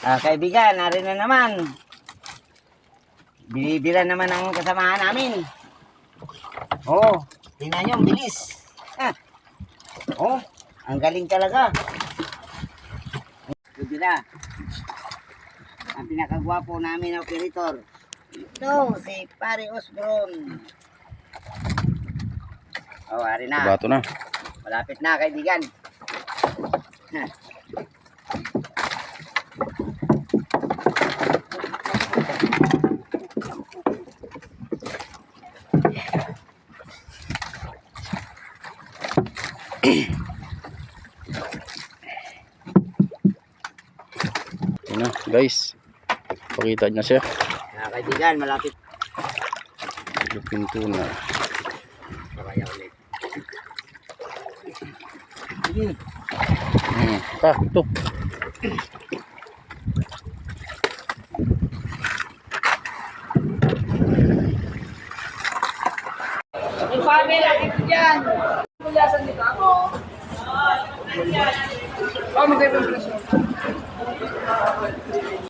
Kaibigan, narin na naman. Binibira naman ang kasamahan namin. Oh, tingnan nyo, ang bilis. Oh, ang galing talaga. Bibira. Ang pinakagwapo namin na operator. Ito, si Pare Osbron. Oh, ari na. Bato na. Malapit na, kaibigan. Yan na, guys. Pakita niya siya. Kaibigan, malapit. Pinto na. Kaya ulit. Sige. Ito. Yung family, ito dyan. Pulasan dito ako. Oh, magkaiba presyo.